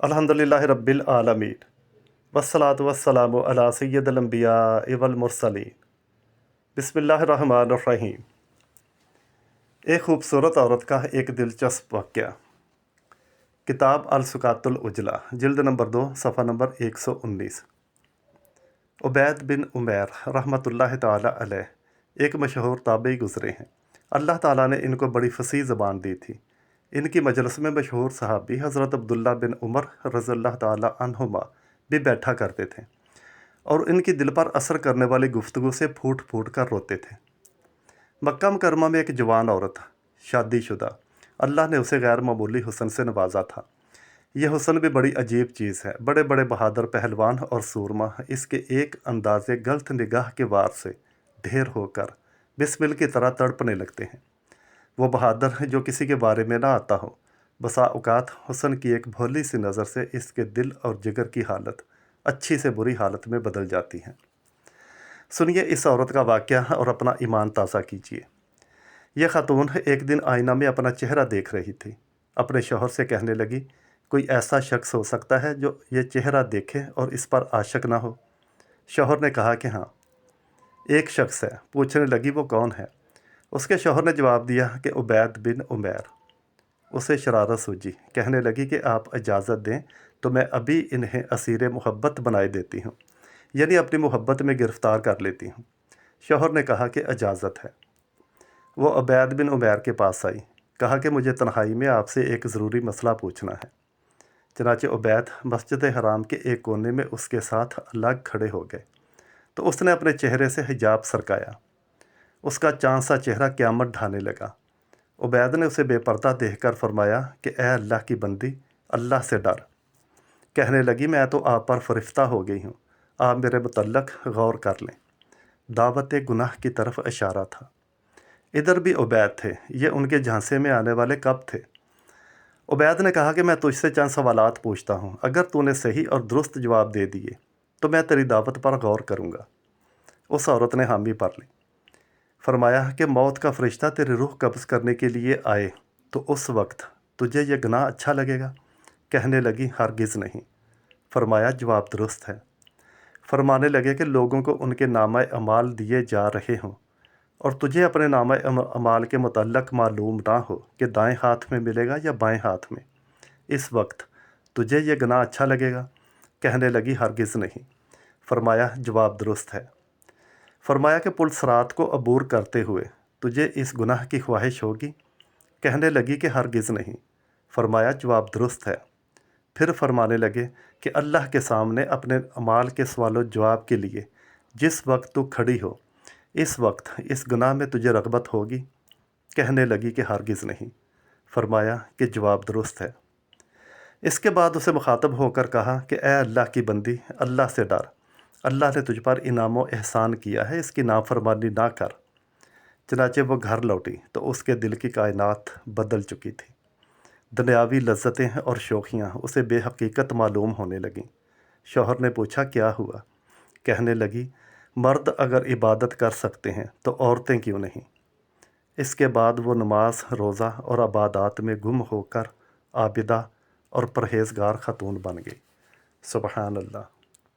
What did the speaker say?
अल्हम्दुलिल्लाहि रब्बिल आलमीन वस्सलातु वस्सलामु अला सय्यिदिल अंबिया'i वल मुरसलीन। बिस्मिल्लाहिर रहमानिर रहीम। एक खूबसूरत औरत का एक दिलचस्प वाक़या। किताब अल-सुकातुल उजला, जिल्द नंबर 2, सफ़ा नंबर 119। उबैद बिन उमैर रहमतुल्लाहि ताला अलैह एक मशहूर ताबई गुज़रे हैं। अल्लाह ताला ने इनको बड़ी फसीह ज़बान दी थी। इनकी मजलिस में मशहूर सहाबी हज़रत अब्दुल्ला बिन उमर रज़ियल्लाहु ताला अन्हुमा भी बैठा करते थे और इनकी दिल पर असर करने वाली गुफ्तगू से फूट फूट कर रोते थे। मक्का मुकरमा में एक जवान औरत, शादीशुदा, अल्लाह ने उसे गैर मामूली हुस्न से नवाजा था। यह हुस्न भी बड़ी अजीब चीज़ है। बड़े बड़े बहादुर पहलवान और सूरमा इसके एक अंदाज़े गलत निगाह के वार से ढेर होकर बिस्मिल की तरह तड़पने लगते हैं। वो बहादुर जो किसी के बारे में ना आता हो, बसा औकात हुस्न की एक भोली सी नज़र से इसके दिल और जिगर की हालत अच्छी से बुरी हालत में बदल जाती है। सुनिए इस औरत का वाक़या और अपना ईमान ताज़ा कीजिए। यह खातून एक दिन आईना में अपना चेहरा देख रही थी। अपने शौहर से कहने लगी, कोई ऐसा शख्स हो सकता है जो ये चेहरा देखे और इस पर आशिक ना हो? शौहर ने कहा कि हाँ, एक शख्स है। पूछने लगी, वो कौन है? उसके शौहर ने जवाब दिया कि उबैद बिन उमैर। उसे शरारत सूझी, कहने लगी कि आप इजाज़त दें तो मैं अभी इन्हें असीर मोहब्बत बनाए देती हूँ, यानी अपनी मोहब्बत में गिरफ़्तार कर लेती हूँ। शौहर ने कहा कि इजाज़त है। वो उबैद बिन उमैर के पास आई, कहा कि मुझे तन्हाई में आपसे एक ज़रूरी मसला पूछना है। चनाचे उबैद मस्जिद हराम के एक कोने में उसके साथ अलग खड़े हो गए तो उसने अपने चेहरे से हिजाब सरकाया। उसका चाँद सा चेहरा क़यामत ढाने लगा। उबैद ने उसे बेपर्दा देखकर फरमाया कि ए अल्लाह की बंदी, अल्लाह से डर। कहने लगी, मैं तो आप पर फ़रिश्ता हो गई हूँ, आप मेरे मुतल्लक गौर कर लें। दावत गुनाह की तरफ इशारा था। इधर भी उबैद थे। ये उनके झांसे में आने वाले कब थे? उबैद ने कहा कि मैं तुझसे चंद सवालात पूछता हूँ, अगर तूने सही और दुरुस्त जवाब दे दिए तो मैं तेरी दावत पर गौर करूँगा। उस औरत ने हामी भर ली। फरमाया कि मौत का फरिश्ता तेरी रूह कब्ज़ करने के लिए आए तो उस वक्त तुझे यह गुनाह अच्छा लगेगा? कहने लगी, हरगिज़ नहीं। फरमाया, जवाब दुरुस्त है। फरमाने लगे कि लोगों को उनके नामा अमाल दिए जा रहे हों और तुझे अपने नामा अमाल के मुतल्लक मालूम ना हो कि दाएं हाथ में मिलेगा या बाएं हाथ में, इस वक्त तुझे यह गुनाह अच्छा लगेगा? कहने लगी, हरगिज़ नहीं। फरमाया, जवाब दुरुस्त है। फरमाया कि पुलसरात को अबूर करते हुए तुझे इस गुनाह की ख्वाहिश होगी? कहने लगी कि हरगिज़ नहीं। फरमाया, जवाब दुरुस्त है। फिर फरमाने लगे कि अल्लाह के सामने अपने अमाल के सवाल जवाब के लिए जिस वक्त तू खड़ी हो, इस वक्त इस गुनाह में तुझे रग़बत होगी? कहने लगी कि हरगिज़ नहीं। फरमाया कि जवाब दुरुस्त है। इसके बाद उसे मुखातब होकर कहा कि ए अल्लाह की बंदी, अल्लाह से डर। अल्लाह ने तुझ पर इनाम व एहसान किया है, इसकी नाफरमानी ना कर। चनाचे वो घर लौटी तो उसके दिल की कायनात बदल चुकी थी। दुनियावी लज्जतें और शौखियाँ उसे बेहकीकत मालूम होने लगीं। शौहर ने पूछा, क्या हुआ? कहने लगी, मर्द अगर इबादत कर सकते हैं तो औरतें क्यों नहीं? इसके बाद वो नमाज, रोज़ा और इबादत में गुम होकर आबिदा और परहेज़गार खातून बन गई। सुबहान अल्लाह।